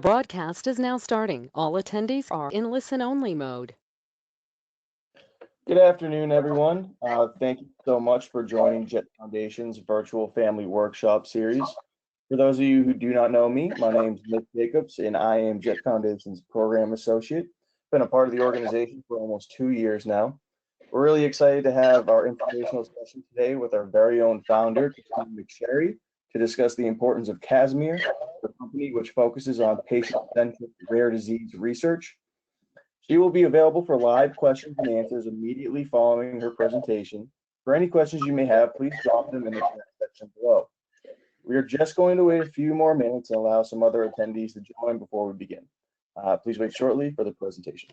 Broadcast is now starting. All attendees are in listen-only mode. Good afternoon, everyone. Thank you so much for joining JET Foundation's virtual family workshop series. For those of you who do not know me, my name is Nick Jacobs, and I am JET Foundation's program associate. Been a part of the organization for almost 2 years now. We're really excited to have our informational session today with our very own founder, Casimir, to discuss the importance of Casimir, the company which focuses on patient-centric rare disease research. She will be available for live questions and answers immediately following her presentation. For any questions you may have, please drop them in the chat section below. We are just going to wait a few more minutes and allow some other attendees to join before we begin. Please wait shortly for the presentation.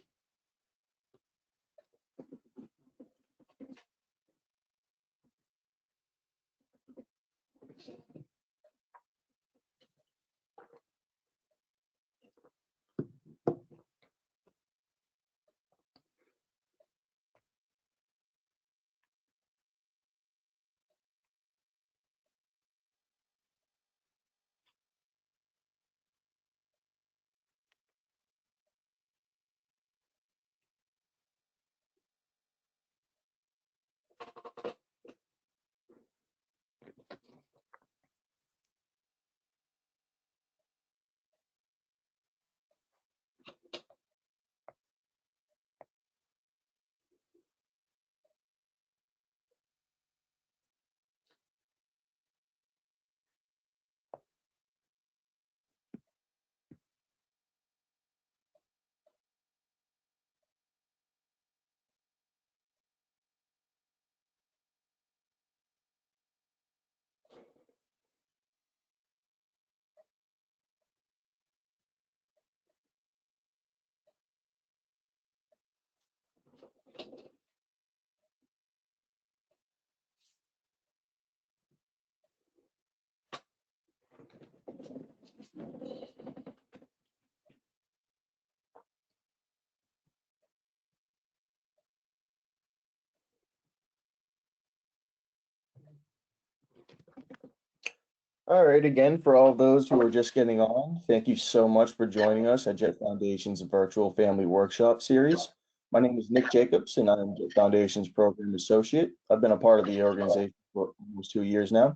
All right, again, for all of those who are just getting on, thank you so much for joining us at JET Foundation's virtual family workshop series. My name is Nick Jacobs, and I'm JET Foundation's program associate. I've been a part of the organization for almost 2 years now.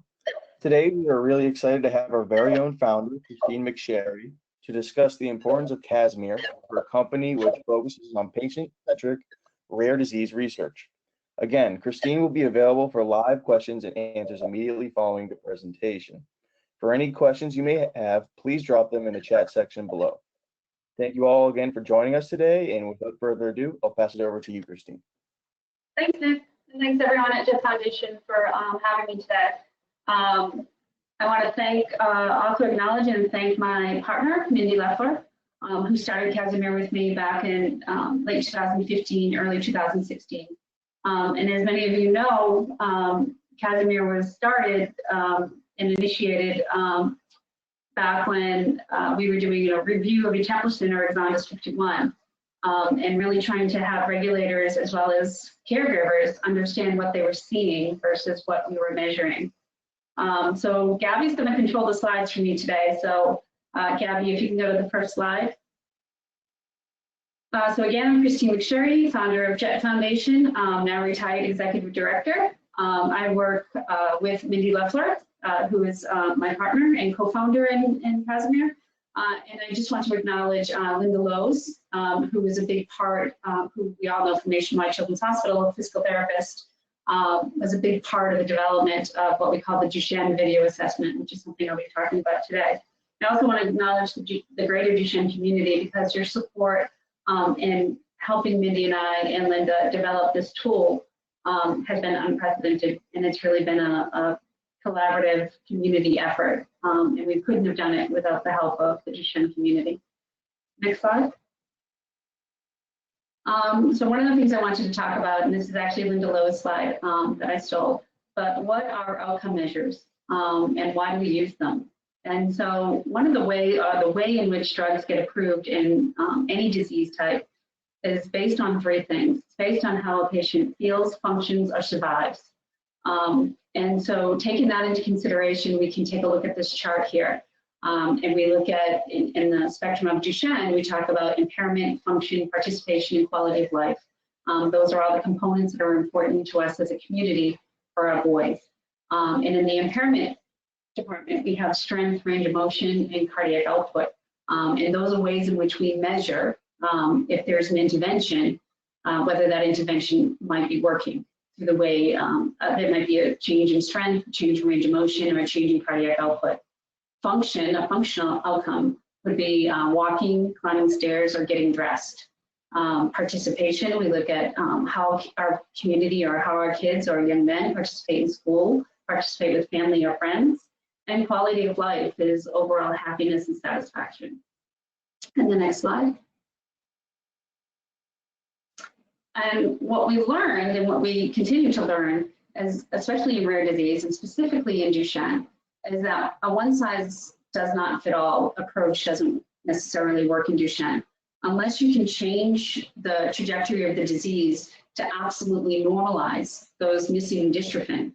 Today, we are really excited to have our very own founder, Christine McSherry, to discuss the importance of Casimir for a company which focuses on patient-centric rare disease research. Again, Christine will be available for live questions and answers immediately following the presentation. For any questions you may have, please drop them in the chat section below. Thank you all again for joining us today, and without further ado, I'll pass it over to you, Christine. Thanks, Nick, and thanks everyone at JET Foundation for having me today. I want to also acknowledge and thank my partner, Mindy Leffler, who started Casimir with me back in late 2015, early 2016. And as many of you know, Casimir was started and initiated back when we were doing a review of eteplirsen or Exondys 51, and really trying to have regulators as well as caregivers understand what they were seeing versus what we were measuring. So Gabby's going to control the slides for me today. So Gabby, if you can go to the first slide. So again, I'm Christine McSherry, founder of JET Foundation, now retired executive director. I work with Mindy Leffler, who is my partner and co-founder in Casimir. And I just want to acknowledge Linda Lowe's, who is a big part, who we all know from Nationwide Children's Hospital, a physical therapist, was a big part of the development of what we call the Duchenne video assessment, which is something I'll be talking about today. I also want to acknowledge the greater Duchenne community, because your support in helping Mindy and I and Linda develop this tool has been unprecedented, and it's really been a collaborative community effort, and we couldn't have done it without the help of the Duchenne community. Next slide. So one of the things I wanted to talk about, and this is actually Linda Lowe's slide that I stole, but what are outcome measures and why do we use them? And so one of the way in which drugs get approved in any disease type is based on 3 things. It's based on how a patient feels, functions, or survives. And so taking that into consideration, we can take a look at this chart here. And we look at, in the spectrum of Duchenne, we talk about impairment, function, participation, and quality of life. Those are all the components that are important to us as a community for our boys. And in the impairment department, we have strength, range of motion, and cardiac output. And those are ways in which we measure if there's an intervention, whether that intervention might be working through the way there might be a change in strength, change in range of motion, or a change in cardiac output. Function, a functional outcome, would be walking, climbing stairs, or getting dressed. Participation, we look at how our community or how our kids or young men participate in school, participate with family or friends. And quality of life is overall happiness and satisfaction. And the next slide. And what we learned and what we continue to learn, especially in rare disease and specifically in Duchenne, is that a one-size-does-not-fit-all approach doesn't necessarily work in Duchenne. Unless you can change the trajectory of the disease to absolutely normalize those missing dystrophin,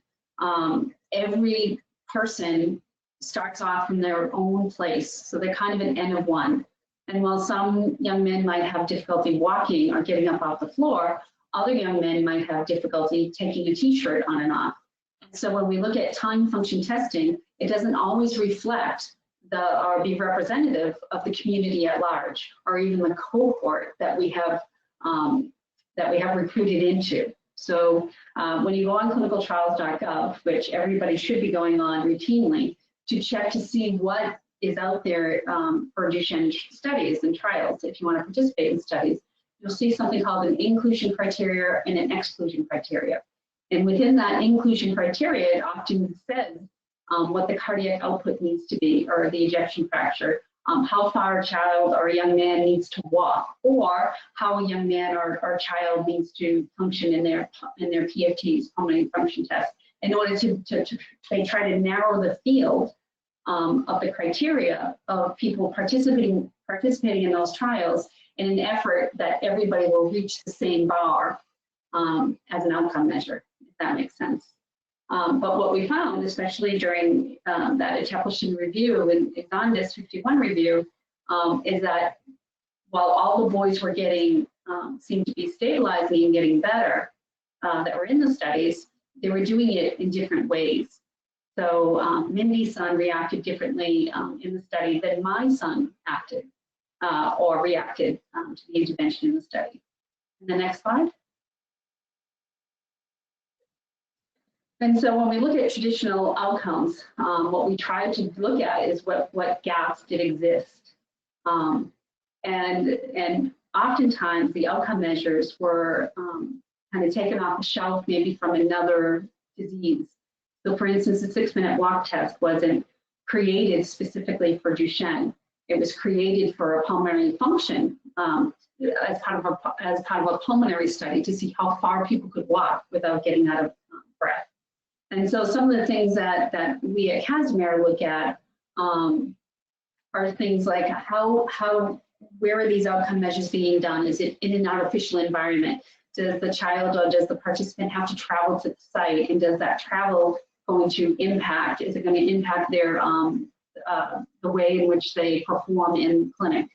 every person starts off from their own place. So they're kind of an N of one. And while some young men might have difficulty walking or getting up off the floor, other young men might have difficulty taking a t-shirt on and off. And so when we look at time function testing, it doesn't always reflect or be representative of the community at large, or even the cohort that we have recruited into. So when you go on clinicaltrials.gov, which everybody should be going on routinely, to check to see what is out there for Duchenne studies and trials. If you want to participate in studies, you'll see something called an inclusion criteria and an exclusion criteria. And within that inclusion criteria, it often says what the cardiac output needs to be, or the ejection fraction, how far a child or a young man needs to walk, or how a young man or child needs to function in their PFTs, pulmonary function tests, in order to try to narrow the field of the criteria of people participating in those trials in an effort that everybody will reach the same bar as an outcome measure, if that makes sense. But what we found, especially during that Etepelson review and Exondys 51 review, is that while all the boys were seemed to be stabilizing and getting better that were in the studies, they were doing it in different ways. So Mindy's son reacted differently in the study than my son acted or reacted to the intervention in the study. And the next slide. And so when we look at traditional outcomes, what we try to look at is what gaps did exist. And oftentimes the outcome measures were kind of taken off the shelf, maybe from another disease. So for instance, the 6-minute walk test wasn't created specifically for Duchenne. It was created for a pulmonary function as part of a pulmonary study to see how far people could walk without getting out of breath. And so some of the things that we at Casimir look at are things like where are these outcome measures being done? Is it in an artificial environment? Does the child or does the participant have to travel to the site? And does that travel going to impact? Is it going to impact their the way in which they perform in clinic?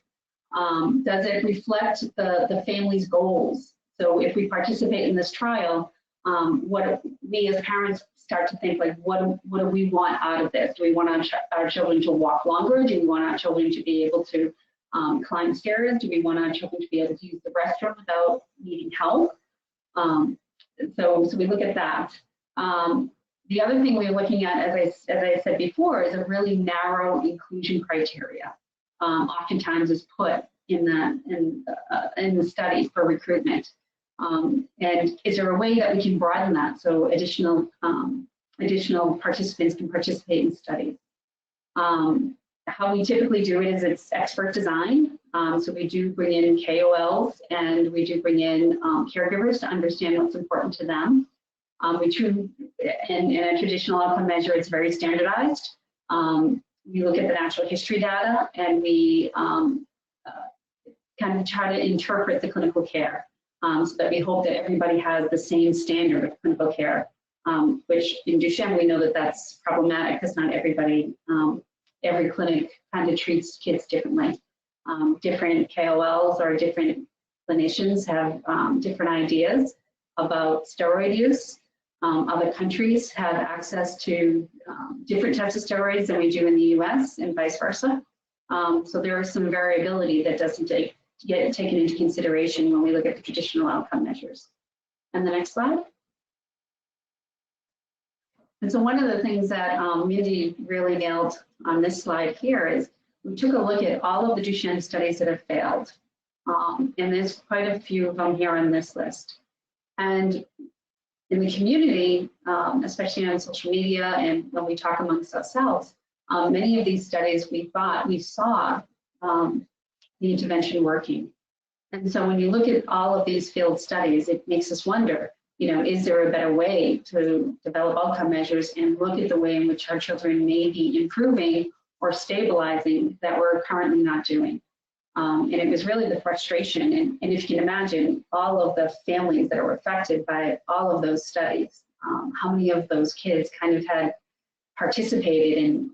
Does it reflect the family's goals? So if we participate in this trial, what we as parents start to think, like, what do we want out of this? Do we want our children to walk longer? Do we want our children to be able to climb stairs? Do we want our children to be able to use the restroom without needing help? So we look at that. The other thing we're looking at, as I said before, is a really narrow inclusion criteria. Oftentimes is put in the study for recruitment. And is there a way that we can broaden that so additional participants can participate in studies? How we typically do it is it's expert design. So we do bring in KOLs and we do bring in caregivers to understand what's important to them. In a traditional outcome measure, it's very standardized. We look at the natural history data and we kind of try to interpret the clinical care so that we hope that everybody has the same standard of clinical care, which in Duchenne we know that that's problematic because not everybody every clinic kind of treats kids differently. Different KOLs or different clinicians have different ideas about steroid use. Other countries have access to different types of steroids than we do in the US and vice versa. So there is some variability that doesn't get taken into consideration when we look at the traditional outcome measures. And the next slide. And so one of the things that Mindy really nailed on this slide here is we took a look at all of the Duchenne studies that have failed. And there's quite a few of them here on this list. And in the community, especially on social media and when we talk amongst ourselves, many of these studies we saw the intervention working. And so when you look at all of these failed studies, it makes us wonder, is there a better way to develop outcome measures and look at the way in which our children may be improving or stabilizing that we're currently not doing? And it was really the frustration. And if you can imagine all of the families that were affected by all of those studies, how many of those kids kind of had participated in,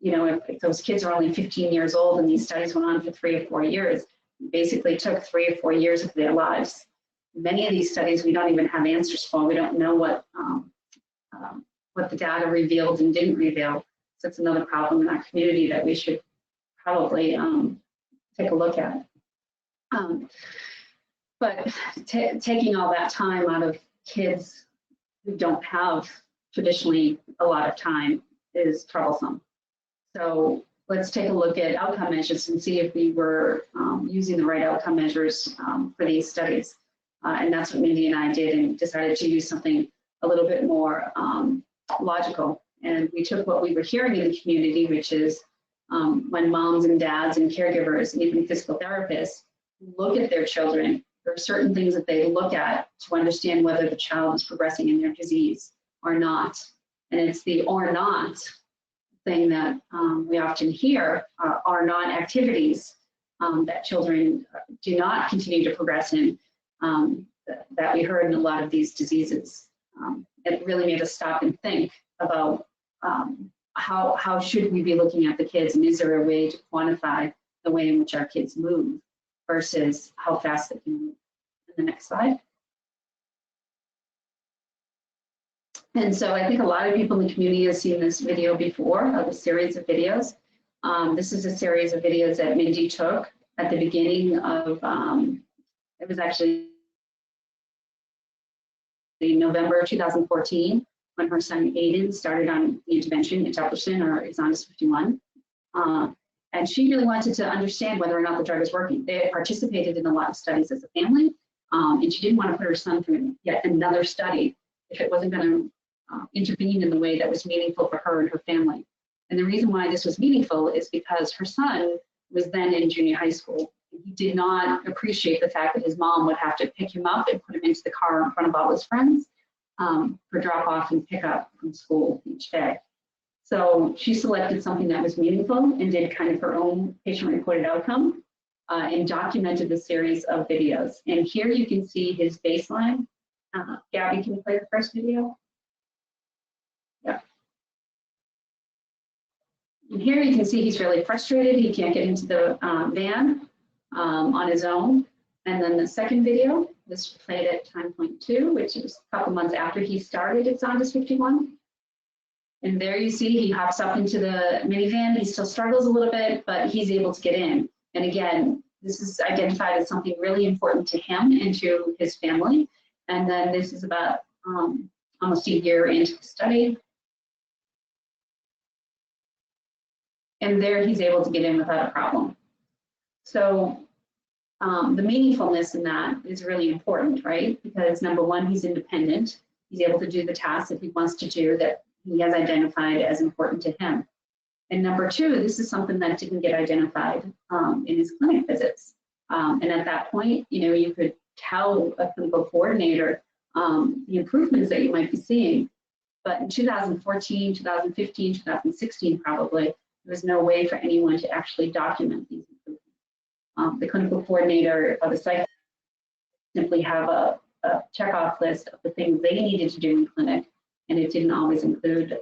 if those kids are only 15 years old and these studies went on for 3 or 4 years, basically took 3 or 4 years of their lives. Many of these studies we don't even have answers for. We don't know what the data revealed and didn't reveal. So it's another problem in our community that we should probably take a look at. But taking all that time out of kids who don't have traditionally a lot of time is troublesome. So let's take a look at outcome measures and see if we were using the right outcome measures for these studies. And that's what Mindy and I did, and decided to use something a little bit more logical. And we took what we were hearing in the community, which is when moms and dads and caregivers and even physical therapists look at their children, there are certain things that they look at to understand whether the child is progressing in their disease or not. And it's the or not thing that we often hear are not activities that children do not continue to progress in, that we heard in a lot of these diseases. It really made us stop and think about how should we be looking at the kids, and is there a way to quantify the way in which our kids move versus how fast they can move. And the next slide. And so I think a lot of people in the community have seen this video before, of a series of videos. This is a series of videos that Mindy took at the beginning of, it was actually in November 2014, when her son Aiden started on the intervention, eteplirsen or Exondys 51. And she really wanted to understand whether or not the drug is working. They had participated in a lot of studies as a family, and she didn't want to put her son through yet another study if it wasn't going to intervene in the way that was meaningful for her and her family. And the reason why this was meaningful is because her son was then in junior high school. He did not appreciate the fact that his mom would have to pick him up and put him into the car in front of all his friends for drop off and pick up from school each day. So she selected something that was meaningful and did kind of her own patient-reported outcome and documented the series of videos. And here you can see his baseline. Gabby, can you play the first video? Yeah. And here you can see he's really frustrated. He can't get into the van on his own. And then the second video was played at time point 2, which was a couple months after he started Exondys 51. And there you see he hops up into the minivan. He still struggles a little bit, but he's able to get in. And again, this is identified as something really important to him and to his family. And then this is about almost a year into the study. And there he's able to get in without a problem. So the meaningfulness in that is really important, right? Because number one, he's independent. He's able to do the tasks that he wants to do that he has identified as important to him. And number two, this is something that didn't get identified in his clinic visits. And at that point, you could tell a clinical coordinator the improvements that you might be seeing. But in 2014, 2015, 2016, probably, there was no way for anyone to actually document these improvements. The clinical coordinator of the site simply have a checkoff list of the things they needed to do in clinic, and it didn't always include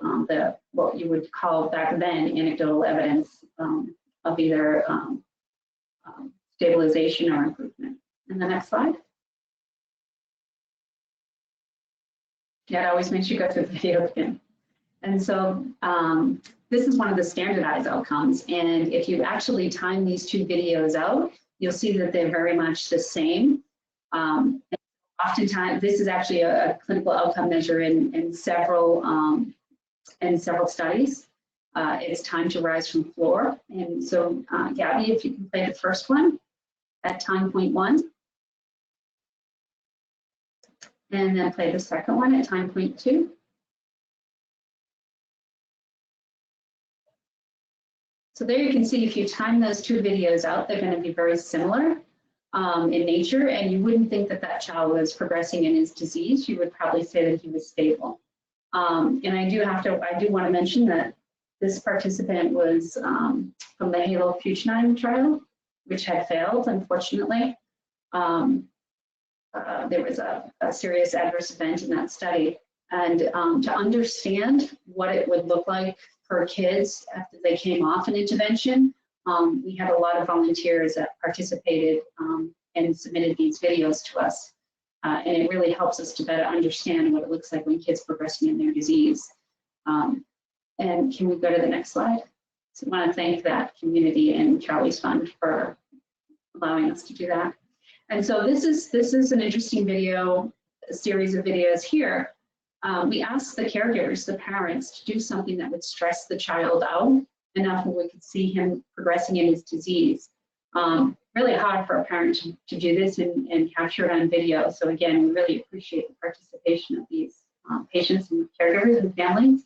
what you would call back then anecdotal evidence of either stabilization or improvement. And the next slide. Yeah, it always makes you go through the video again. And so this is one of the standardized outcomes. And if you actually time these two videos out, you'll see that they're very much the same. Oftentimes, this is actually a clinical outcome measure in several studies. It's time to rise from floor. And so, Gabby, if you can play the first one at time point 1. And then play the second one at time point 2. So there you can see if you time those two videos out, they're going to be very similar in nature, and you wouldn't think that that child was progressing in his disease. You would probably say that he was stable. And I do want to mention that this participant was from the Halo Fusion trial, which had failed, unfortunately. There was a serious adverse event in that study. And to understand what it would look like for kids after they came off an intervention, we had a lot of volunteers that participated and submitted these videos to us. And it really helps us to better understand what it looks like when kids progressing in their disease. And can we go to the next slide? So I want to thank that community and Charlie's Fund for allowing us to do that. And so this is an interesting video, a series of videos here. We asked the caregivers, the parents, to do something that would stress the child out enough where we could see him progressing in his disease. Really hard for a parent to do this and capture it on video. So again, we really appreciate the participation of these patients and caregivers and families.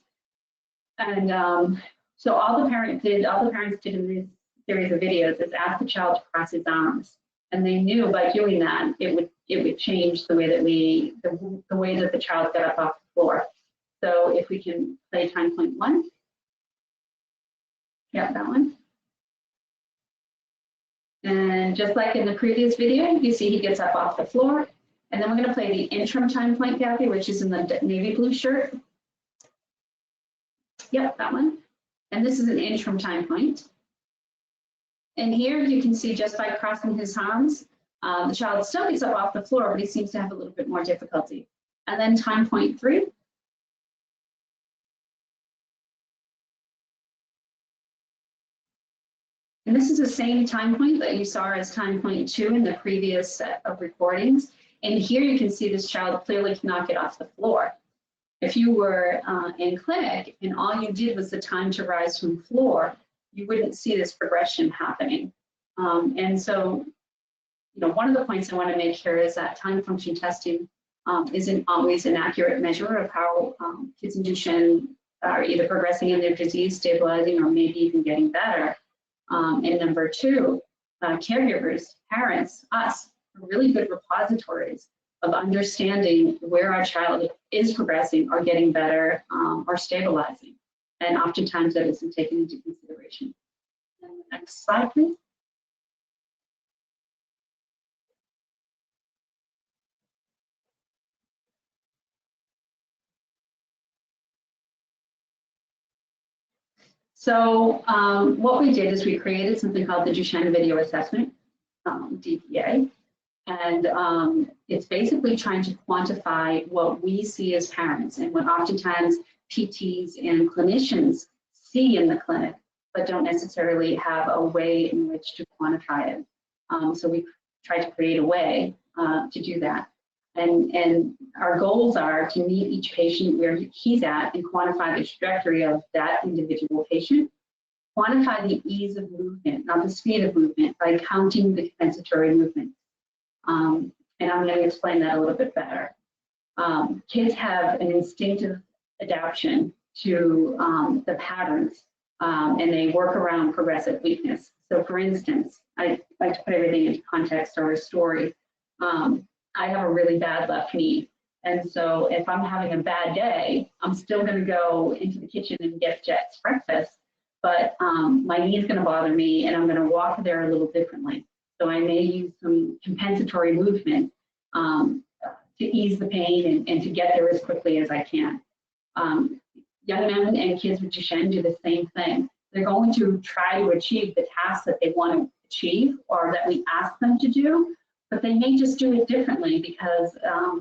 And so all the parents did in this series of videos is ask the child to cross his arms. And they knew by doing that, it would change the way that the way that the child got up off the floor. So if we can play time point 1. Yeah, that one. And just like in the previous video, you see he gets up off the floor. And then we're going to play the interim time point, Gabby, which is in the navy blue shirt. Yep, that one. And this is an interim time point. And here you can see just by crossing his arms, the child still gets up off the floor, but he seems to have a little bit more difficulty. And then time point 3. And this is the same time point that you saw as time point 2 in the previous set of recordings. And here you can see this child clearly cannot get off the floor. If you were in clinic and all you did was the time to rise from floor, you wouldn't see this progression happening. And so, one of the points I want to make here is that time function testing isn't always an accurate measure of how kids in Duchenne are either progressing in their disease, stabilizing, or maybe even getting better. And number 2, caregivers, parents, us, are really good repositories of understanding where our child is progressing or getting better or stabilizing. And oftentimes that isn't taken into consideration. And next slide, please. So what we did is we created something called the Duchenne Video Assessment, DVA. And it's basically trying to quantify what we see as parents and what oftentimes PTs and clinicians see in the clinic, but don't necessarily have a way in which to quantify it. So we try to create a way to do that. And our goals are to meet each patient where he's at and quantify the trajectory of that individual patient, quantify the ease of movement, not the speed of movement, by counting the compensatory movement. And I'm going to explain that a little bit better. Kids have an instinctive adaptation to the patterns, and they work around progressive weakness. So for instance, I like to put everything into context or a story. I have a really bad left knee. And so if I'm having a bad day, I'm still going to go into the kitchen and get Jet's breakfast, but my knee's going to bother me and I'm going to walk there a little differently. So I may use some compensatory movement to ease the pain and to get there as quickly as I can. Young men and kids with Duchenne do the same thing. They're going to try to achieve the tasks that they want to achieve or that we ask them to do, but they may just do it differently because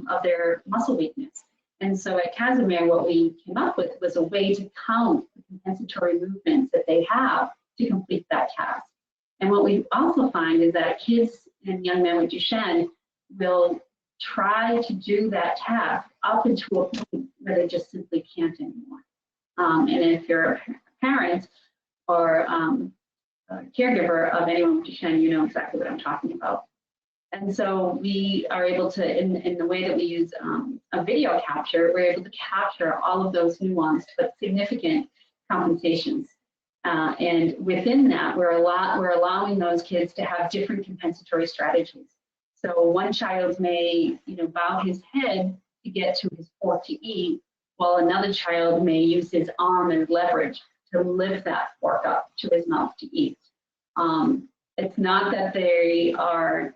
of their muscle weakness. And so at Casimir, what we came up with was a way to count the compensatory movements that they have to complete that task. And what we also find is that kids and young men with Duchenne will try to do that task up into a point where they just simply can't anymore. And if you're a parent or a caregiver of anyone with Duchenne, you know exactly what I'm talking about. And so we are able to, in the way that we use a video capture, we're able to capture all of those nuanced but significant compensations. And within that, we're allowing those kids to have different compensatory strategies. So one child may, bow his head to get to his fork to eat, while another child may use his arm as leverage to lift that fork up to his mouth to eat. It's not that they are,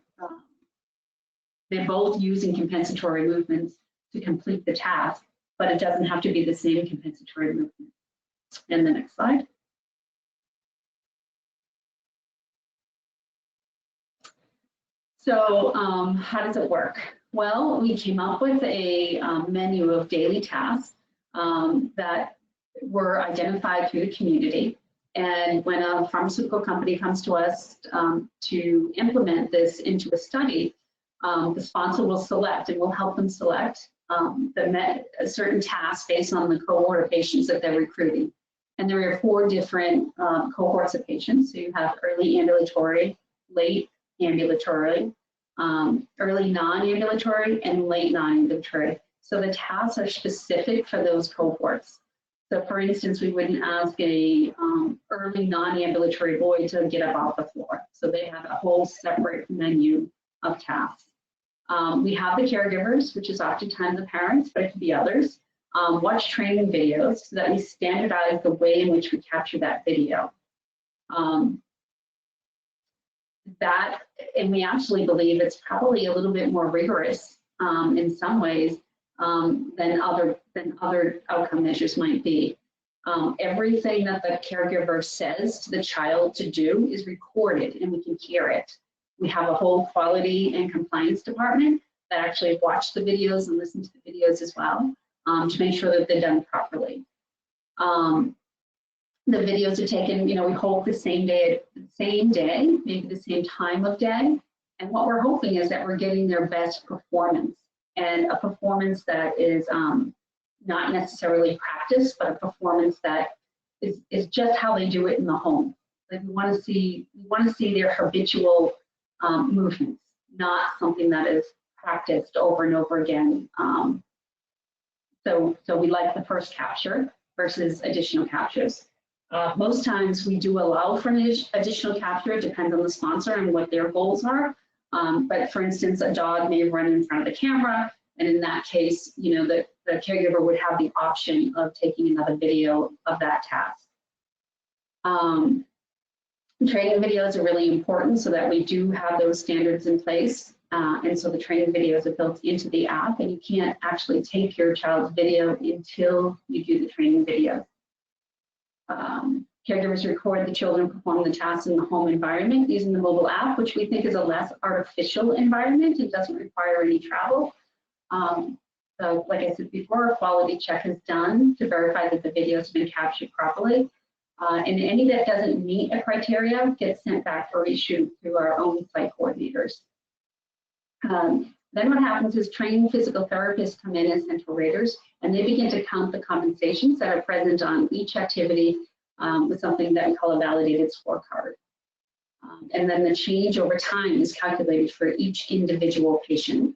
they're both using compensatory movements to complete the task, but it doesn't have to be the same compensatory movement. And the next slide. So how does it work? Well, we came up with a menu of daily tasks that were identified through the community. And when a pharmaceutical company comes to us to implement this into a study, the sponsor will select, and we'll help them select a certain task based on the cohort of patients that they're recruiting. And there are 4 different cohorts of patients. So you have early ambulatory, late ambulatory, early non-ambulatory, and late non-ambulatory. So the tasks are specific for those cohorts. So for instance, we wouldn't ask a early non-ambulatory boy to get up off the floor. So they have a whole separate menu of tasks. We have the caregivers, which is oftentimes the parents, but it could be others. Watch training videos so that we standardize the way in which we capture that video. And we actually believe it's probably a little bit more rigorous in some ways than other outcome measures might be. Everything that the caregiver says to the child to do is recorded, and we can hear it. We have a whole quality and compliance department that actually watch the videos and listen to the videos as well to make sure that they're done properly. The videos are taken, we hope the same day, maybe the same time of day. And what we're hoping is that we're getting their best performance, and a performance that is not necessarily practice, but a performance that is just how they do it in the home. Like we want to see their habitual movements, not something that is practiced over and over again. So we like the first capture versus additional captures. Most times we do allow for an additional capture. It depends on the sponsor and what their goals are. But for instance, a dog may run in front of the camera, and in that case, the caregiver would have the option of taking another video of that task. Training videos are really important so that we do have those standards in place. And so the training videos are built into the app, and you can't actually take your child's video until you do the training video. Caregivers record the children performing the tasks in the home environment using the mobile app, which we think is a less artificial environment. It doesn't require any travel. So like I said before, a quality check is done to verify that the video has been captured properly. And any that doesn't meet a criteria gets sent back for reshoot through our own site coordinators. Then what happens is trained physical therapists come in as central raters, and they begin to count the compensations that are present on each activity with something that we call a validated scorecard. And then the change over time is calculated for each individual patient.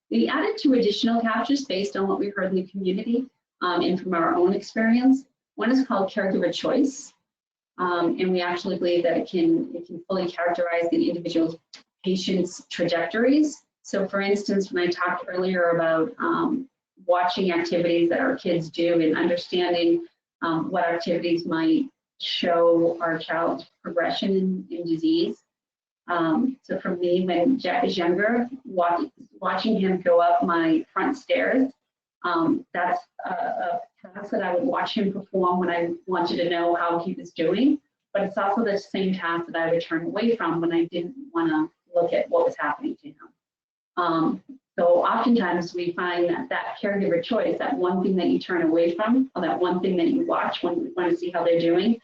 We added 2 additional captures based on what we heard in the community and from our own experience. One is called Caregiver Choice, and we actually believe that it can fully characterize the individual patient's trajectories. So for instance, when I talked earlier about watching activities that our kids do and understanding what activities might show our child's progression in disease. So for me, when Jack is younger, watching him go up my front stairs That's a task that I would watch him perform when I wanted to know how he was doing, but it's also the same task that I would turn away from when I didn't want to look at what was happening to him. So oftentimes we find that caregiver choice, that one thing that you turn away from, or that one thing that you watch when you want to see how they're doing,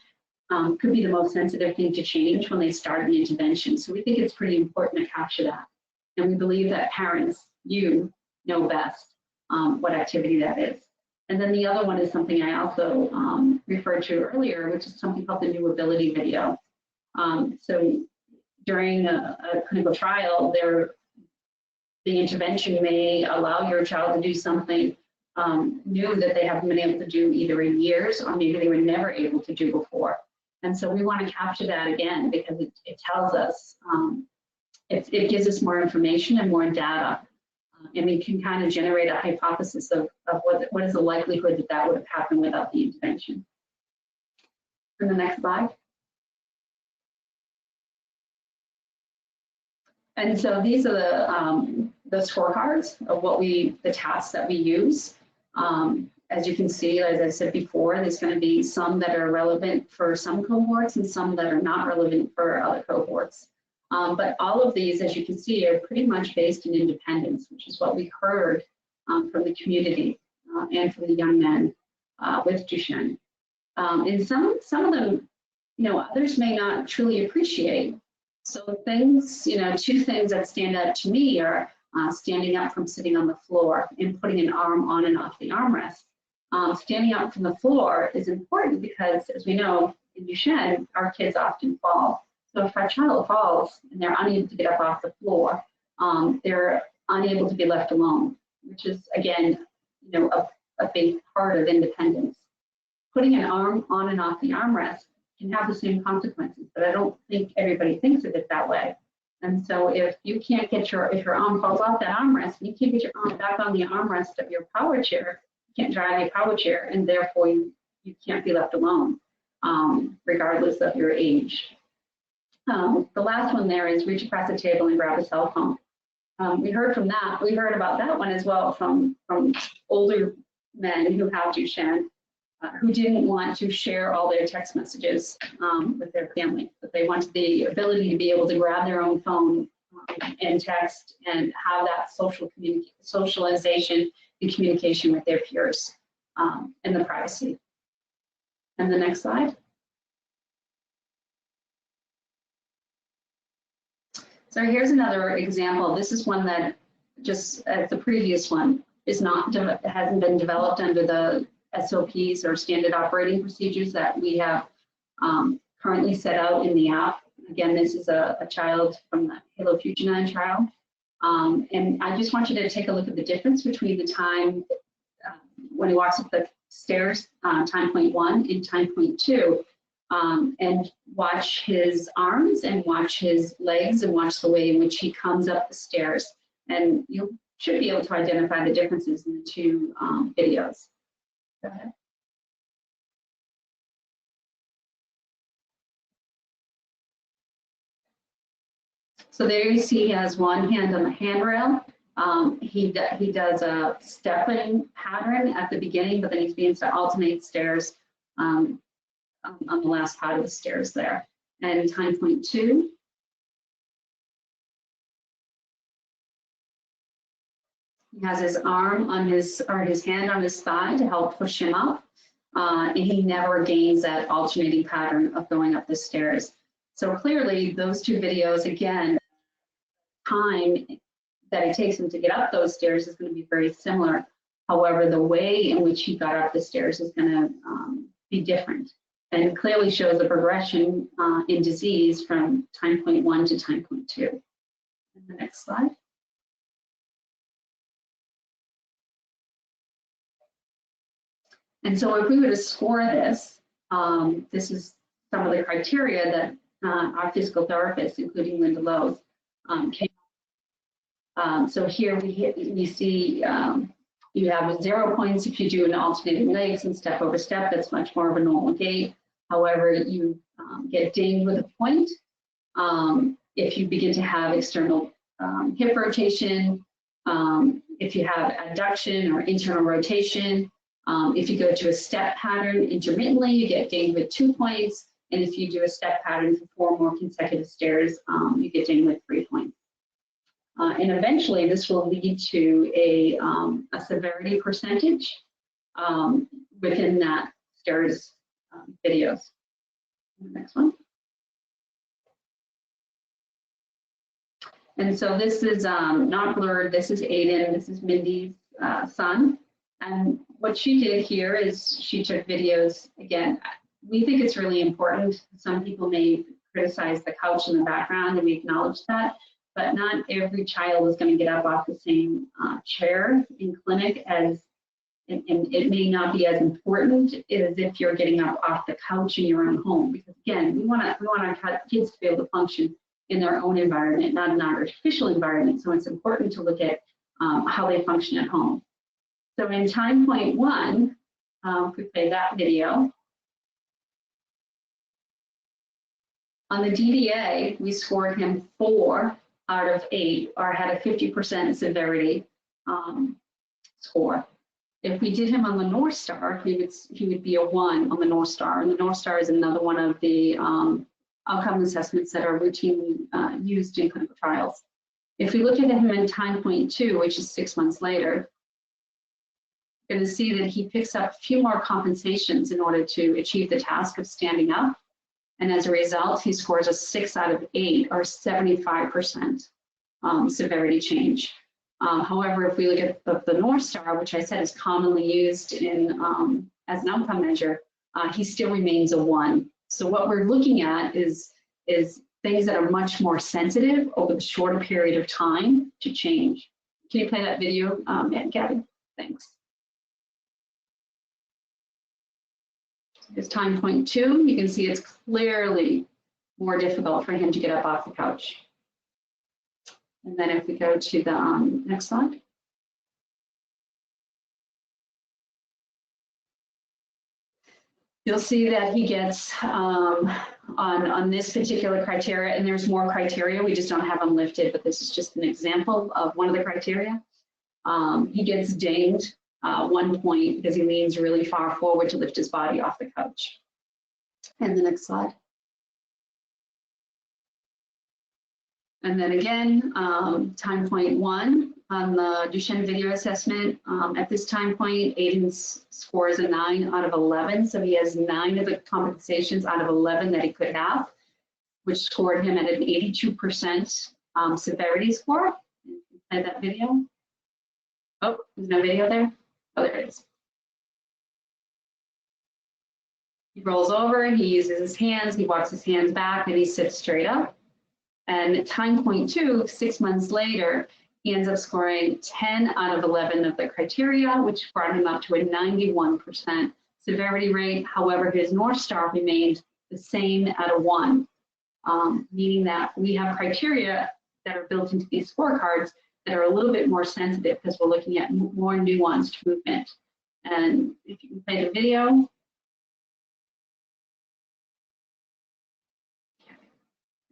could be the most sensitive thing to change when they start the intervention. So we think it's pretty important to capture that. And we believe that parents, you know best what activity that is. And then the other one is something I also referred to earlier, which is something called the new ability video. So during a clinical trial, the intervention may allow your child to do something new that they haven't been able to do either in years, or maybe they were never able to do before. And so we want to capture that again, because it tells us, it gives us more information and more data. And we can kind of generate a hypothesis of what is the likelihood that that would have happened without the intervention. And the next slide. And so these are the scorecards of the tasks that we use. As you can see, as I said before, there's going to be some that are relevant for some cohorts and some that are not relevant for other cohorts. But all of these, as you can see, are pretty much based in independence, which is what we heard from the community and from the young men with Duchenne. And some of them, others may not truly appreciate. So things, two things that stand out to me are standing up from sitting on the floor and putting an arm on and off the armrest. Standing up from the floor is important because, as we know, in Duchenne, our kids often fall. So if our child falls and they're unable to get up off the floor, they're unable to be left alone, which is, again, a big part of independence. Putting an arm on and off the armrest can have the same consequences, but I don't think everybody thinks of it that way. And so if you can't get if your arm falls off that armrest, and you can't get your arm back on the armrest of your power chair, you can't drive your power chair, and therefore you can't be left alone, regardless of your age. The last one there is reach across the table and grab a cell phone. We heard about that one as well from older men who have Duchenne, who didn't want to share all their text messages with their family, but they wanted the ability to be able to grab their own phone and text and have that socialization and communication with their peers and the privacy. And the next slide. So here's another example. This is one that, just as the previous one, hasn't been developed under the SOPs or standard operating procedures that we have currently set out in the app. Again, this is a child from the Halo Future 9 trial. And I just want you to take a look at the difference between the time when he walks up the stairs, time point 1 and time point 2, and watch his arms and watch his legs and watch the way in which he comes up the stairs. And you should be able to identify the differences in the two videos. Go ahead. So there you see he has one hand on the handrail. He does a stepping pattern at the beginning, but then he begins to alternate stairs on the last part of the stairs there. And time point 2. He has his arm on his hand on his thigh to help push him up. And he never gains that alternating pattern of going up the stairs. So clearly those two videos, again, time that it takes him to get up those stairs is going to be very similar. However, the way in which he got up the stairs is going to be different, and clearly shows a progression in disease from time point 1 to time point 2. And the next slide. And so if we were to score this, this is some of the criteria that our physical therapists, including Linda Lowe's, came up. So here we see you have 0 points if you do an alternating legs and step over step. That's much more of a normal gait. However, you get dinged with a point if you begin to have external hip rotation, If you have adduction or internal rotation, if you go to a step pattern intermittently, you get dinged with 2 points. And if you do a step pattern for 4 more consecutive stairs, you get dinged with 3 points. And eventually this will lead to a severity percentage within that stairs videos. The next one. And so this is not blurred. This is Aiden. This is Mindy's son. And what she did here is she took videos. Again, we think it's really important. Some people may criticize the couch in the background, and we acknowledge that. But not every child is going to get up off the same chair in clinic as, and it may not be as important as if you're getting up off the couch in your own home. Because again, we want our kids to be able to function in their own environment, not an artificial environment. So it's important to look at how they function at home. So in time point 1, if we play that video, on the DDA, we scored him 4 out of 8, or had a 50% severity score. If we did him on the North Star, he would be a 1 on the North Star. And the North Star is another one of the outcome assessments that are routinely used in clinical trials. If we look at him in time point 2, which is 6 months later, you're going to see that he picks up a few more compensations in order to achieve the task of standing up. And as a result, he scores a 6 out of 8, or 75% severity change. However, if we look at the North Star, which I said is commonly used in as an outcome measure, he still remains a 1. So what we're looking at is things that are much more sensitive over the shorter period of time to change. Can you play that video, Gabby? Thanks. It's time point 2. You can see it's clearly more difficult for him to get up off the couch. And then if we go to the next slide. You'll see that he gets on this particular criteria, and there's more criteria, we just don't have them lifted, but this is just an example of one of the criteria. He gets dinged 1 point because he leans really far forward to lift his body off the couch. And the next slide. And then again, time point 1 on the Duchenne video assessment. At this time point, Aiden scores a 9 out of 11. So he has 9 of the compensations out of 11 that he could have, which scored him at an 82% severity score. Play that video. Oh, there's no video there. Oh, there it is. He rolls over, he uses his hands, he walks his hands back, and he sits straight up. And at time point 2, 6 months later, he ends up scoring 10 out of 11 of the criteria, which brought him up to a 91% severity rate. However, his North Star remained the same at a 1, meaning that we have criteria that are built into these scorecards that are a little bit more sensitive because we're looking at more nuanced movement. And if you can play the video.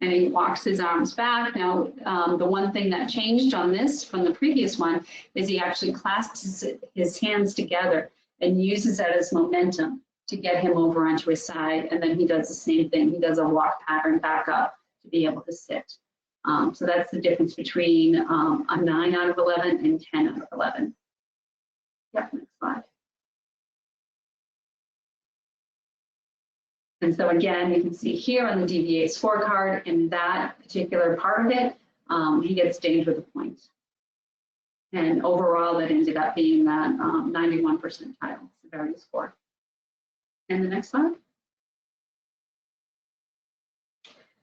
And he walks his arms back. Now, the one thing that changed on this from the previous one is he actually clasps his hands together and uses that as momentum to get him over onto his side. And then he does the same thing. He does a walk pattern back up to be able to sit. So that's the difference between a 9 out of 11 and 10 out of 11. Yep, next slide. And so again, you can see here on the DVA scorecard, in that particular part of it, he gets dinged with a point. And overall, that ended up being that 91 percentile severity score. And the next slide.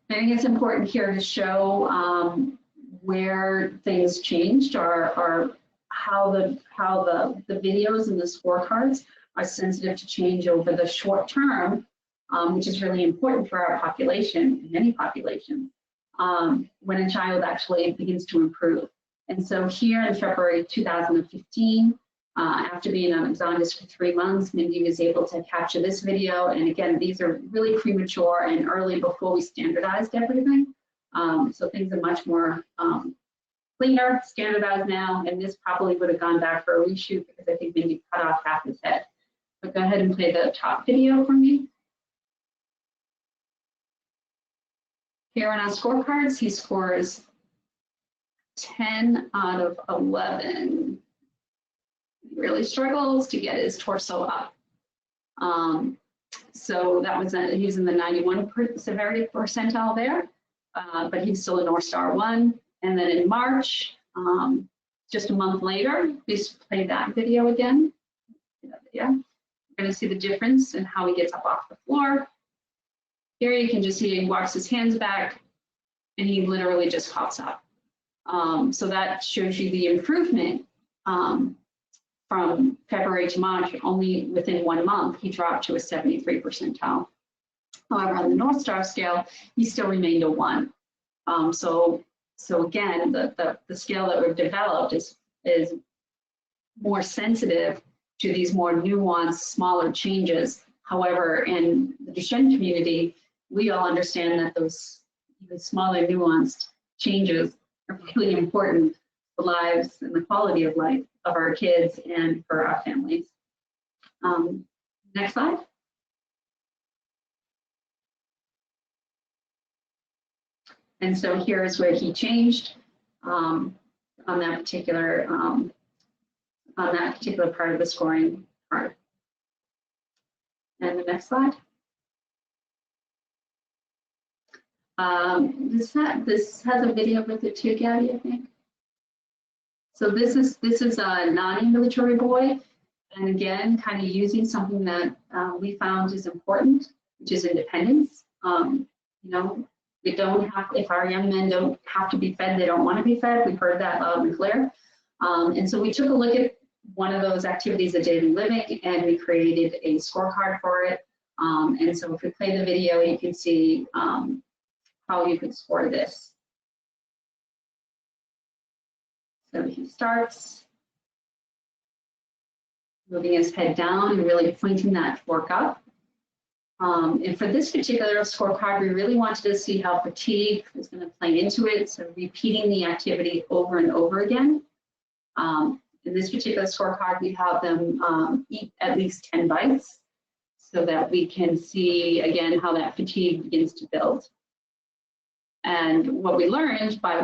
I think it's important here to show where things changed, or how the videos and the scorecards are sensitive to change over the short term, which is really important for our population, and any population, when a child actually begins to improve. And so here in February 2015, after being on Exondys for 3 months, Mindy was able to capture this video. And again, these are really premature and early before we standardized everything. So things are much more cleaner, standardized now, and this probably would have gone back for a reshoot because I think Mindy cut off half his head. But go ahead and play the top video for me. Here on our scorecards, he scores 10 out of 11. He really struggles to get his torso up. So that was, he was in the 91 severity percentile there, but he's still a North Star 1. And then in March, just a month later, we played that video again. Yeah, we're going to see the difference in how he gets up off the floor. Here you can just see he walks his hands back and he literally just pops up. So that shows you the improvement from February to March. Only within 1 month, he dropped to a 73 percentile. However, on the North Star scale, he still remained a 1. So again, the scale that we've developed is more sensitive to these more nuanced, smaller changes. However, in the Duchenne community, we all understand that those even smaller, nuanced changes are really important for the lives and the quality of life of our kids and for our families. Next slide. And so here's where he changed on that particular part of the scoring part. And the next slide. This has a video with it too, Gabby, I think. So this is a non-ambulatory boy, and again, kind of using something that we found is important, which is independence. You know, we don't have, if our young men don't have to be fed, they don't want to be fed. We've heard that loud and clear. And so we took a look at one of those activities of daily living, and we created a scorecard for it. And so if we play the video, you can see how you could score this. So he starts moving his head down and really pointing that fork up. And for this particular scorecard, we really wanted to see how fatigue is going to play into it. So repeating the activity over and over again. In this particular scorecard, we have them eat at least 10 bites so that we can see, again, how that fatigue begins to build. And what we learned by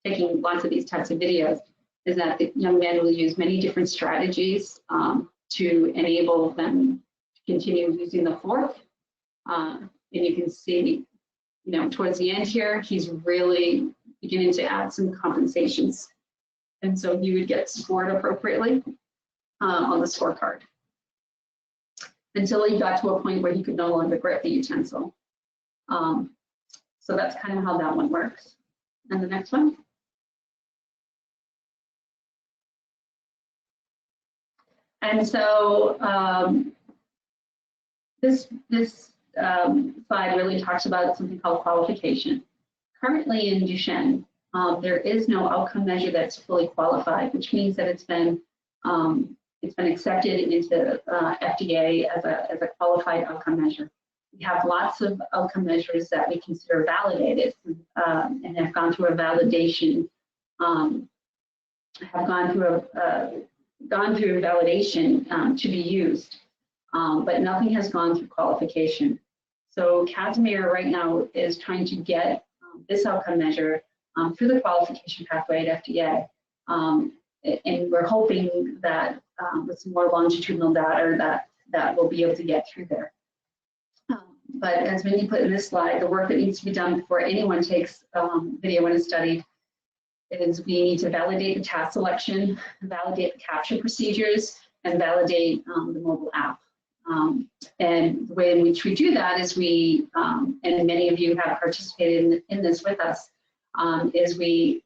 taking lots of these types of videos is that the young men will use many different strategies to enable them to continue using the fork. And you can see, you know, towards the end here, he's really beginning to add some compensations. And so he would get scored appropriately on the scorecard until he got to a point where he could no longer grip the utensil. So that's kind of how that one works. And the next one. And so this slide really talks about something called qualification. Currently in Duchenne, there is no outcome measure that's fully qualified, which means that it's been accepted into FDA as a qualified outcome measure. We have lots of outcome measures that we consider validated and have gone through a validation, gone through validation to be used, but nothing has gone through qualification. So Casimir right now is trying to get this outcome measure through the qualification pathway at FDA. And we're hoping that with some more longitudinal data that we'll be able to get through there. But as Mindy put in this slide, the work that needs to be done before anyone takes video and is studied is we need to validate the task selection, validate the capture procedures, and validate the mobile app. And the way in which we do that is we, and many of you have participated in this with us, is we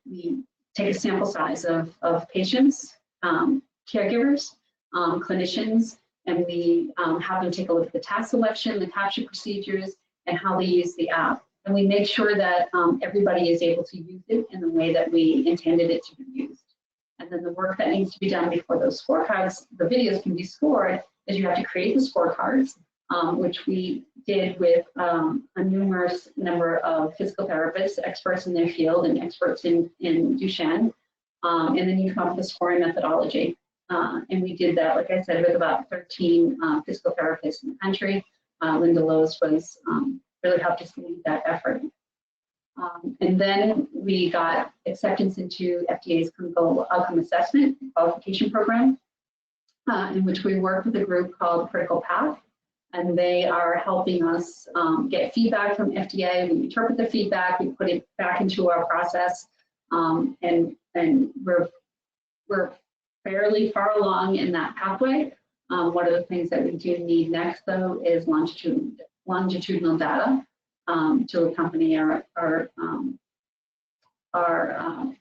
take a sample size of patients, caregivers, clinicians, and we have them take a look at the task selection, the capture procedures, and how they use the app. And we make sure that everybody is able to use it in the way that we intended it to be used. And then the work that needs to be done before those scorecards, the videos can be scored, is you have to create the scorecards. which we did with a numerous number of physical therapists, experts in their field and experts in Duchenne. And then you come up with a scoring methodology. And we did that, like I said, with about 13 physical therapists in the country. Linda Lowe's was really helped us lead that effort. And then we got acceptance into FDA's clinical outcome assessment qualification program, in which we work with a group called Critical Path, and they are helping us get feedback from FDA. We interpret the feedback, we put it back into our process, and we're fairly far along in that pathway. One of the things that we do need next, though, is longitudinal data to accompany our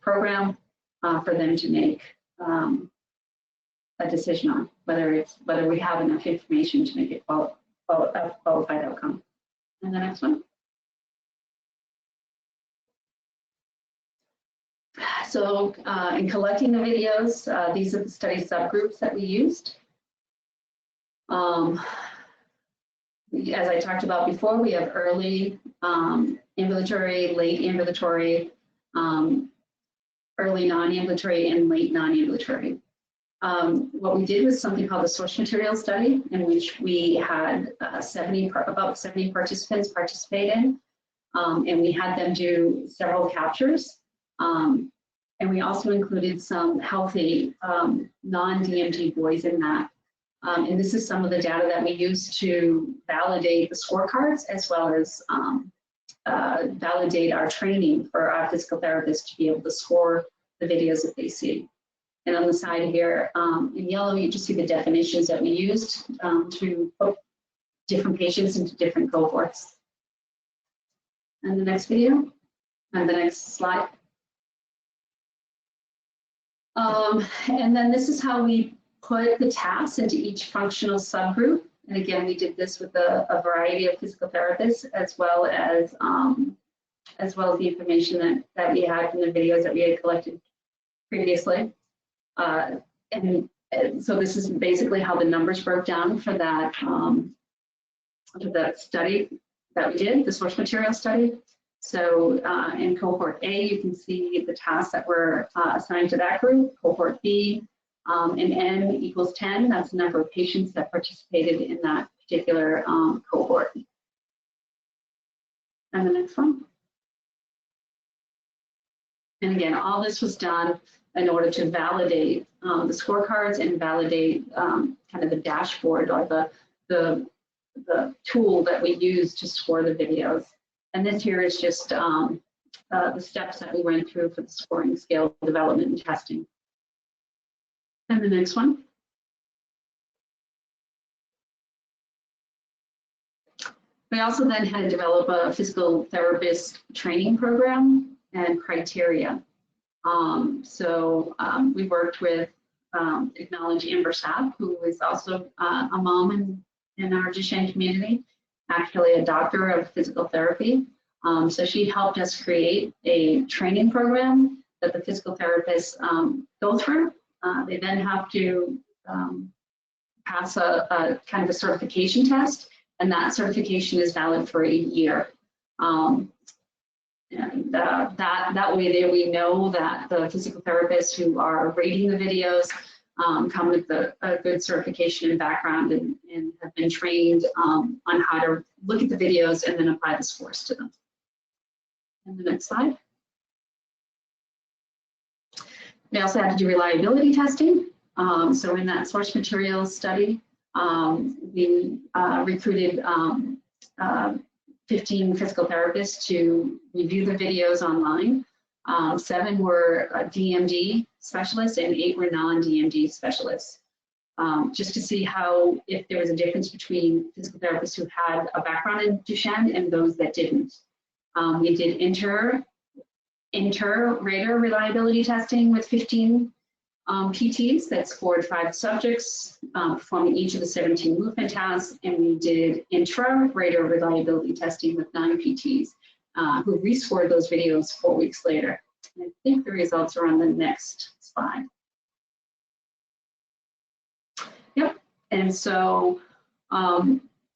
program for them to make a decision on whether we have enough information to make it a qualified outcome. And the next one. So in collecting the videos, these are the study subgroups that we used. As I talked about before, we have early ambulatory, late ambulatory, early non-ambulatory, and late non-ambulatory. What we did was something called the source material study, in which we had about 70 participants participate in, and we had them do several captures. And we also included some healthy non-DMD boys in that. And this is some of the data that we use to validate the scorecards, as well as validate our training for our physical therapists to be able to score the videos that they see. And on the side here, in yellow, you just see the definitions that we used to put different patients into different cohorts. And the next video, and the next slide. And then this is how we put the tasks into each functional subgroup. And again, we did this with a variety of physical therapists, as well as the information that we had from the videos that we had collected previously. And so this is basically how the numbers broke down for that study that we did, the source material study. So in cohort A, you can see the tasks that were assigned to that group. Cohort B, and N equals 10. That's the number of patients that participated in that particular cohort. And the next one. And again, all this was done in order to validate the scorecards and validate kind of the dashboard, or the tool that we use to score the videos. And this here is just the steps that we went through for the scoring scale development and testing. And the next one. We also then had to develop a physical therapist training program and criteria. We worked with Acknowledge Amber Sapp, who is also a mom in our Duchenne community, actually a doctor of physical therapy. So she helped us create a training program that the physical therapists go through. They then have to pass a kind of a certification test, and that certification is valid for a year. That way there we know that the physical therapists who are rating the videos come with a good certification and background, and have been trained on how to look at the videos and then apply the scores to them. And the next slide. We also had to do reliability testing. So in that source materials study, we recruited 15 physical therapists to review the videos online. 7 were DMD specialists and 8 were non-DMD specialists, just to see if there was a difference between physical therapists who had a background in Duchenne and those that didn't. We did Interrater Reliability testing with 15 PTs that scored 5 subjects, performing each of the 17 movement tasks, and we did Interrater Reliability testing with 9 PTs who rescored those videos 4 weeks later. And I think the results are on the next slide. Yep, and so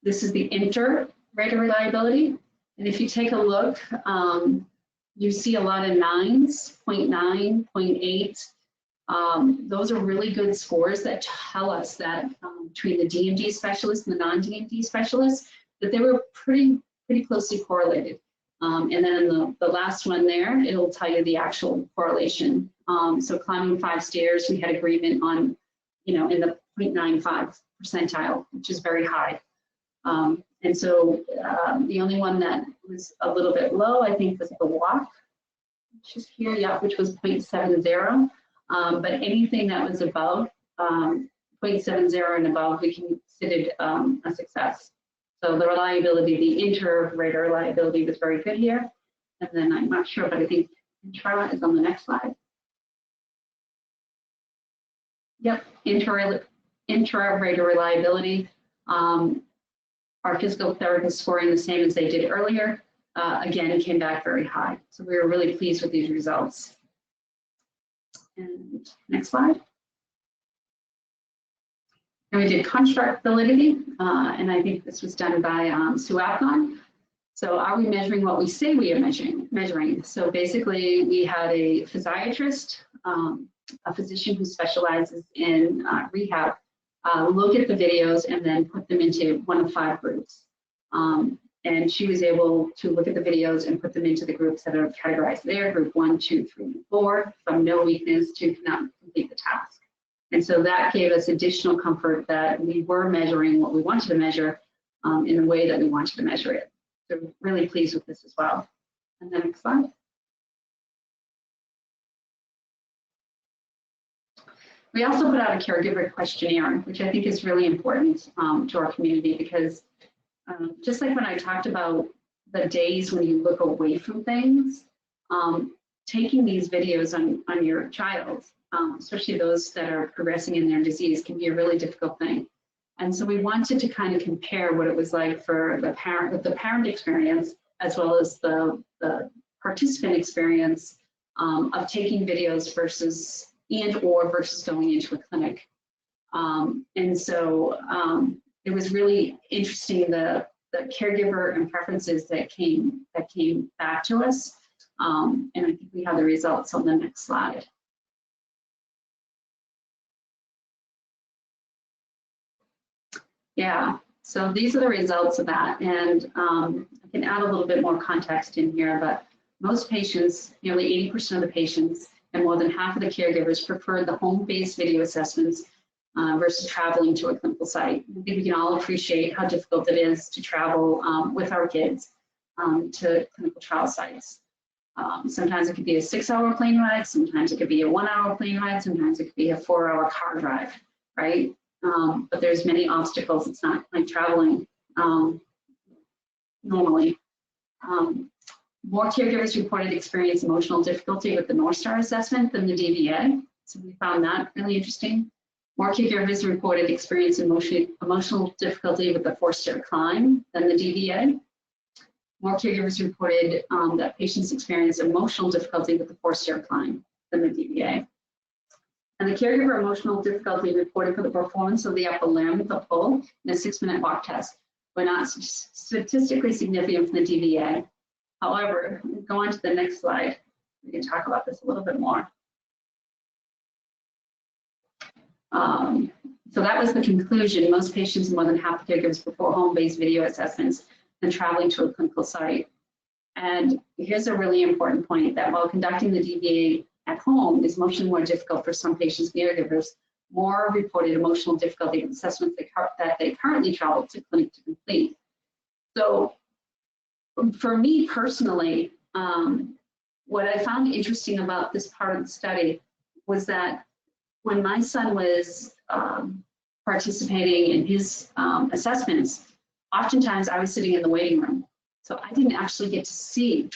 This is the Interrater Reliability. And if you take a look, you see a lot of 9s, 0.9, 0.8. Those are really good scores that tell us that between the DMD specialists and the non-DMD specialists, that they were pretty closely correlated. And then the last one there, it'll tell you the actual correlation. So climbing 5 stairs, we had agreement on, in the 0.95 percentile, which is very high. And so the only one that was a little bit low, I think, was the walk, which is here, yeah, which was 0.70. But anything that was above 0.70 and above, we considered a success. So the reliability, the Interrater reliability was very good here. And then I'm not sure, but I think Intra is on the next slide. Yep, Interrater reliability. Our physical therapist scoring the same as they did earlier. Again, it came back very high. So we were really pleased with these results. And next slide. And we did construct validity, and I think this was done by Sue Afghan. So are we measuring what we say we are measuring? So basically, we had a physiatrist, a physician who specializes in rehab, look at the videos and then put them into one of 5 groups. And she was able to look at the videos and put them into the groups that are categorized there, group 1, 2, 3, and 4, from no weakness to cannot complete the task. And so that gave us additional comfort that we were measuring what we wanted to measure in the way that we wanted to measure it. So we're really pleased with this as well. And then next slide. We also put out a caregiver questionnaire, which I think is really important to our community because just like when I talked about the days when you look away from things, taking these videos on your child, especially those that are progressing in their disease, can be a really difficult thing. And so we wanted to kind of compare what it was like for the parent experience, as well as the participant experience of taking videos versus going into a clinic. And so it was really interesting, the caregiver and preferences that came back to us. And I think we have the results on the next slide. Yeah, so these are the results of that. And I can add a little bit more context in here, but most patients, nearly 80% of the patients, and more than half of the caregivers preferred the home-based video assessments versus traveling to a clinical site. I think we can all appreciate how difficult it is to travel with our kids to clinical trial sites. Sometimes it could be a 6-hour plane ride, sometimes it could be a 1-hour plane ride, sometimes it could be a 4-hour car drive, right? But there's many obstacles. It's not like traveling normally. More caregivers reported experience emotional difficulty with the North Star assessment than the DVA. So we found that really interesting. More caregivers reported experience emotional difficulty with the 4-stair climb than the DVA. More caregivers reported that patients experienced emotional difficulty with the 4-stair climb than the DVA. And the caregiver emotional difficulty reported for the performance of the upper limb, the pull, in a 6-minute walk test were not statistically significant for the DVA. However, go on to the next slide. We can talk about this a little bit more. So that was the conclusion. Most patients, more than half the caregivers, prefer home-based video assessments than traveling to a clinical site. And here's a really important point, that while conducting the DVA at home is emotionally more difficult for some patients and caregivers, more reported emotional difficulty with assessments that they currently travel to clinic to complete. So for me personally, what I found interesting about this part of the study was that when my son was participating in his assessments, oftentimes I was sitting in the waiting room. So I didn't actually get to see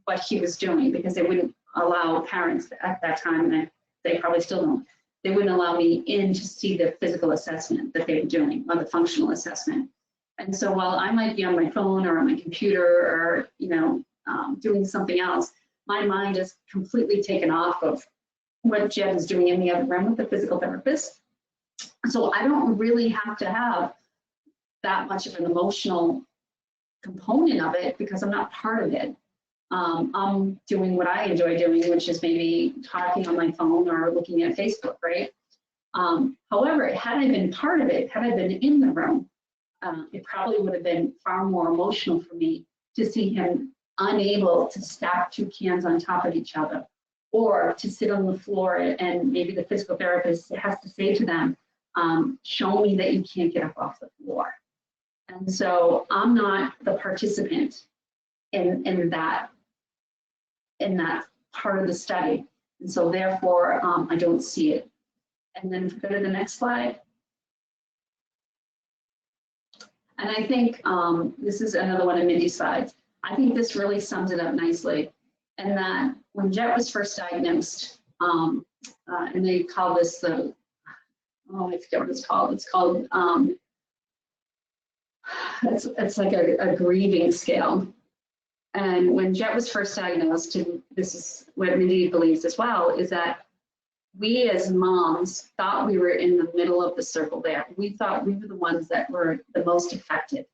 what he was doing because they wouldn't allow parents at that time, and they probably still don't, they wouldn't allow me in to see the physical assessment that they were doing, or the functional assessment. And so while I might be on my phone or on my computer or, doing something else, my mind is completely taken off of what Jed is doing in the other room with the physical therapist. So I don't really have to have that much of an emotional component of it because I'm not part of it. I'm doing what I enjoy doing, which is maybe talking on my phone or looking at Facebook, right? However, had I been part of it, had I been in the room, it probably would have been far more emotional for me to see him unable to stack two cans on top of each other, or to sit on the floor and maybe the physical therapist has to say to them, show me that you can't get up off the floor. And so I'm not the participant in that part of the study. And so therefore, I don't see it. And then go to the next slide. And I think this is another one of Mindy's slides. I think this really sums it up nicely. And that when Jet was first diagnosed, and they call this the, oh, I forget what it's called. It's called, it's like a grieving scale. And when Jet was first diagnosed, and this is what Mindy believes as well, is that we as moms thought we were in the middle of the circle there. We thought we were the ones that were the most affected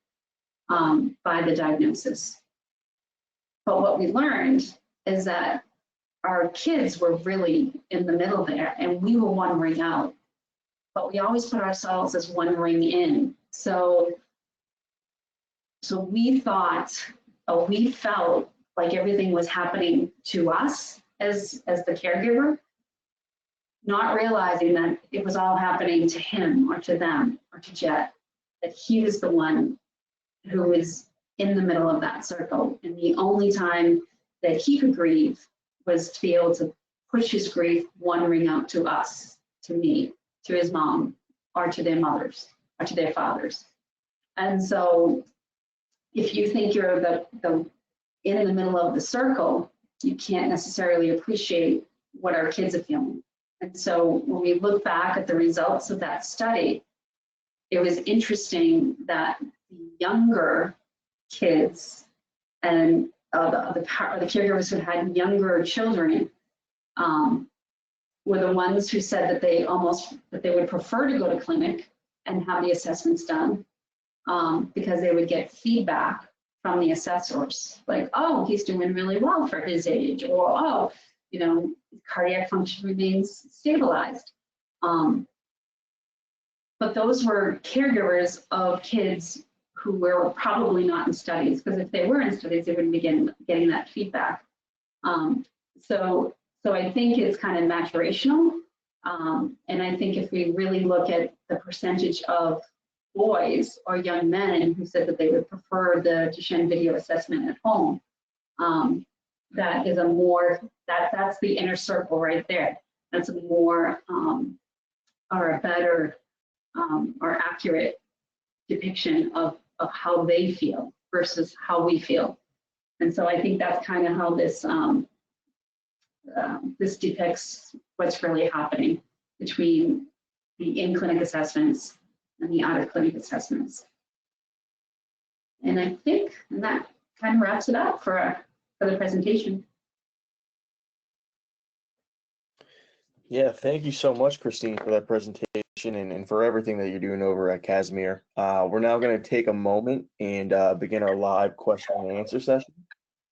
by the diagnosis. But what we learned is that our kids were really in the middle there, and we were one ring out. But we always put ourselves as one ring in. So we thought, or we felt like everything was happening to us as the caregiver, not realizing that it was all happening to him or to them or to Jet, that he was the one who was in the middle of that circle. And the only time that he could grieve was to be able to push his grief one ring out to us, to me, to his mom, or to their mothers, or to their fathers. And so if you think you're in the middle of the circle, you can't necessarily appreciate what our kids are feeling. And so when we look back at the results of that study, it was interesting that the younger kids and the caregivers who had younger children were the ones who said that they would prefer to go to clinic and have the assessments done because they would get feedback from the assessors, like, oh, he's doing really well for his age, or oh, you know, cardiac function remains stabilized. But those were caregivers of kids who were probably not in studies, because if they were in studies, they wouldn't be getting that feedback. So I think it's kind of maturational. And I think if we really look at the percentage of boys or young men who said that they would prefer the Duchenne video assessment at home, that is that's the inner circle right there. That's a more or a better or accurate depiction of how they feel versus how we feel. And so I think that's kind of how this this depicts what's really happening between the in-clinic assessments and the out-of-clinic assessments. And I think that kind of wraps it up for the presentation. Yeah, thank you so much, Christine, for that presentation and for everything that you're doing over at Casimir. We're now going to take a moment and begin our live question and answer session.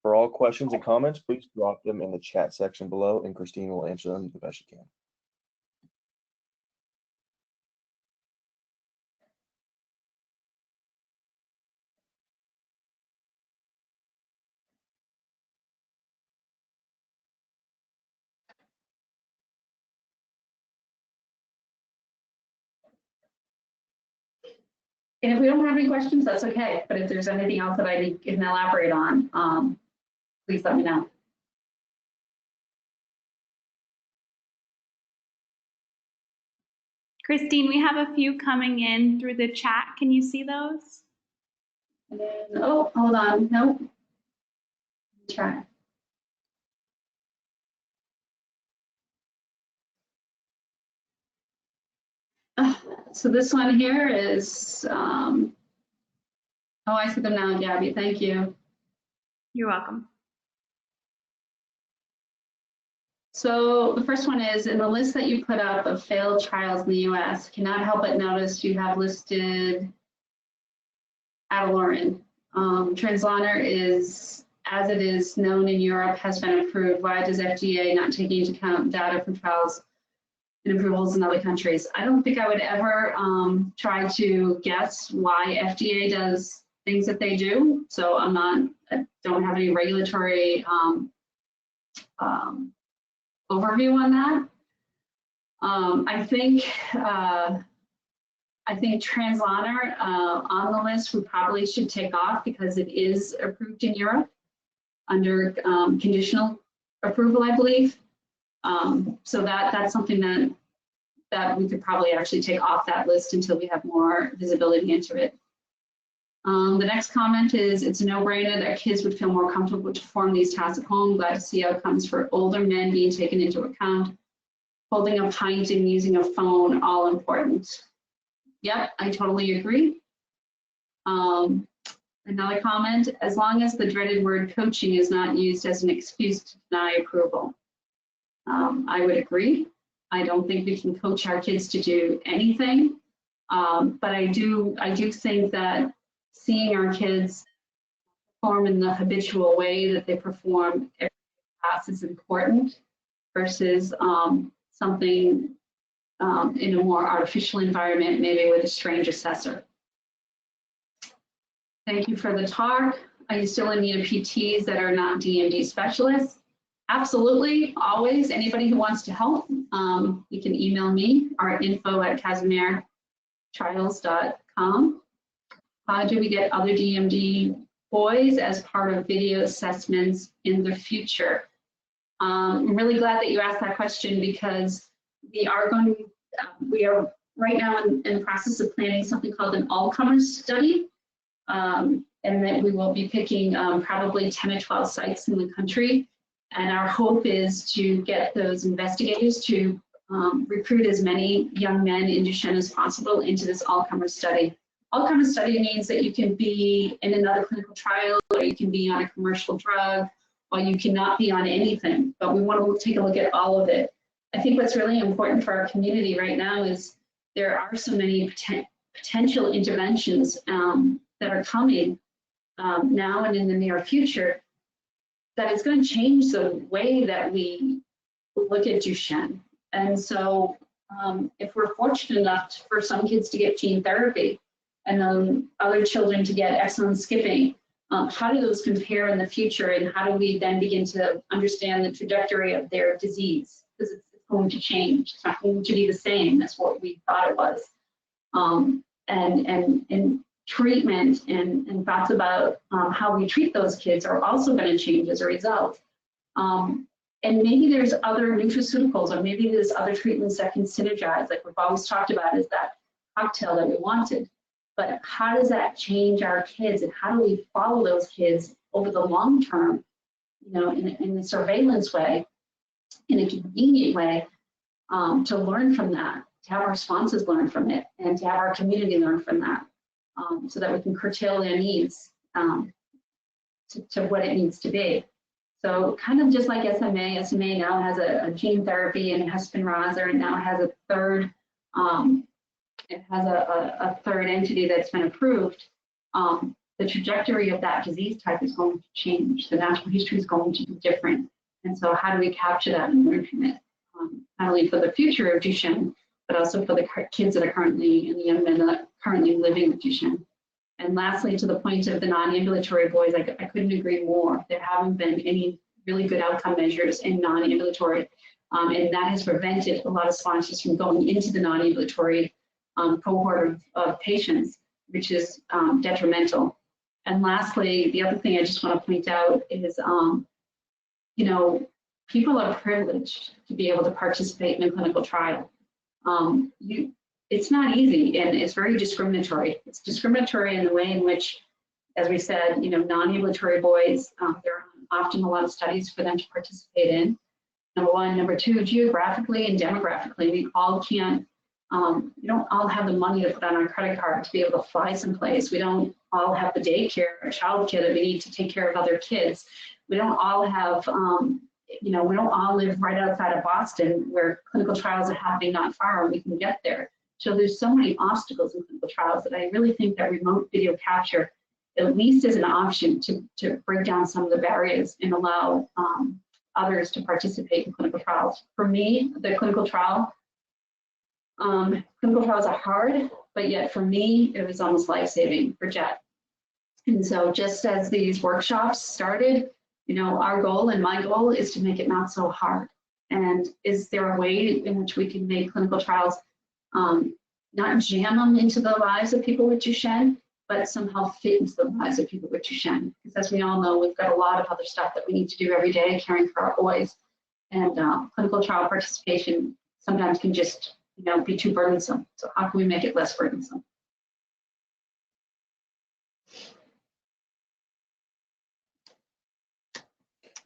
For all questions and comments, please drop them in the chat section below, and Christine will answer them the best she can. And if we don't have any questions, that's okay. But if there's anything else that I can elaborate on, please let me know. Christine, we have a few coming in through the chat. Can you see those? And then, oh, hold on. Nope. Try. So this one here is, oh, I see them now, Gabby. Thank you. You're welcome. So the first one is, in the list that you put up of failed trials in the US, cannot help but notice you have listed Adalurin. Translarna is, as it is known in Europe, has been approved. Why does FDA not take into account data from trials and approvals in other countries? I don't think I would ever try to guess why FDA does things that they do. So I don't have any regulatory overview on that. I think Translarna on the list we probably should take off because it is approved in Europe under conditional approval, I believe. So that's something that we could probably actually take off that list until we have more visibility into it. The next comment is, it's a no-brainer that kids would feel more comfortable to perform these tasks at home. Glad to see outcomes for older men being taken into account. Holding a pint and using a phone, all important. Yep, I totally agree. Another comment, as long as the dreaded word coaching is not used as an excuse to deny approval. I would agree. I don't think we can coach our kids to do anything, but I do think that seeing our kids perform in the habitual way that they perform every class is important versus something in a more artificial environment, maybe with a strange assessor. Thank you for the talk. Are you still in need of PTs that are not DMD specialists? Absolutely, always. Anybody who wants to help, you can email me or info@casimirtrials.com. How do we get other DMD boys as part of video assessments in the future? I'm really glad that you asked that question because we are right now in the process of planning something called an all-comers study, and that we will be picking probably 10 or 12 sites in the country. And our hope is to get those investigators to recruit as many young men in Duchenne as possible into this all-comers study. All-comers study means that you can be in another clinical trial, or you can be on a commercial drug, or you cannot be on anything. But we want to take a look at all of it. I think what's really important for our community right now is there are so many potential interventions that are coming now and in the near future that is going to change the way that we look at Duchenne. And so if we're fortunate enough for some kids to get gene therapy and then other children to get exon skipping, how do those compare in the future, and how do we then begin to understand the trajectory of their disease? Because it's going to change. It's not going to be the same as what we thought it was. And treatment and thoughts about how we treat those kids are also going to change as a result. And maybe there's other nutraceuticals, or maybe there's other treatments that can synergize, like we've always talked about, is that cocktail that we wanted. But how does that change our kids, and how do we follow those kids over the long term, you know, in a surveillance way, in a convenient way, to learn from that, to have our sponsors learn from it, and to have our community learn from that, so that we can curtail their needs to what it needs to be. So kind of just like SMA now has a gene therapy and has Spinraza, and now has a third, it has a third entity that's been approved. The trajectory of that disease type is going to change. The natural history is going to be different. And so how do we capture that and learn from it? Not only for the future of Duchenne, but also for the kids that are currently, and the young men that are currently living with Duchenne. And lastly, to the point of the non-ambulatory boys, I couldn't agree more. There haven't been any really good outcome measures in non-ambulatory, and that has prevented a lot of sponsors from going into the non-ambulatory cohort of patients, which is detrimental. And lastly, the other thing I just want to point out is, you know, people are privileged to be able to participate in a clinical trial. It's not easy, and it's very discriminatory. It's discriminatory in the way in which, as we said, you know, non-ambulatory boys, there are often a lot of studies for them to participate in. Number one. Number two, geographically and demographically, we all can't, we don't all have the money to put on our credit card to be able to fly someplace. We don't all have the daycare or childcare that we need to take care of other kids. We don't all have, you know, we don't all live right outside of Boston where clinical trials are happening not far and we can get there. So there's so many obstacles in clinical trials that I really think that remote video capture at least as an option to break down some of the barriers and allow others to participate in clinical trials. For me, the clinical trials are hard, but yet for me, it was almost life-saving for Jet. And so just as these workshops started, you know, our goal and my goal is to make it not so hard. And is there a way in which we can make clinical trials not jam them into the lives of people with Duchenne, but somehow fit into the lives of people with Duchenne? Because as we all know, we've got a lot of other stuff that we need to do every day, caring for our boys. And clinical trial participation sometimes can just, you know, be too burdensome. So how can we make it less burdensome?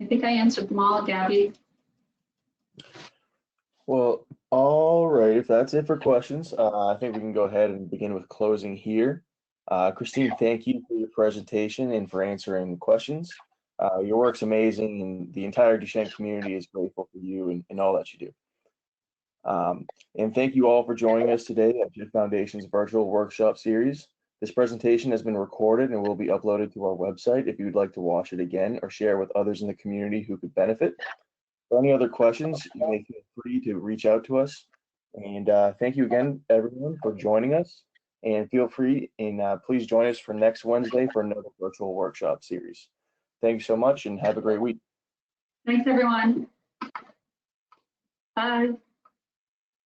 I think I answered them all, Gabby. Well, all right, if that's it for questions, I think we can go ahead and begin with closing here. Christine, thank you for your presentation and for answering questions. Your work's amazing, and the entire Duchenne community is grateful for you and all that you do. And thank you all for joining us today at Jet Foundation's virtual workshop series. This presentation has been recorded and will be uploaded to our website if you'd like to watch it again or share with others in the community who could benefit. For any other questions, you may feel free to reach out to us. And thank you again, everyone, for joining us. And feel free and please join us for next Wednesday for another virtual workshop series. Thank you so much and have a great week. Thanks, everyone. Bye.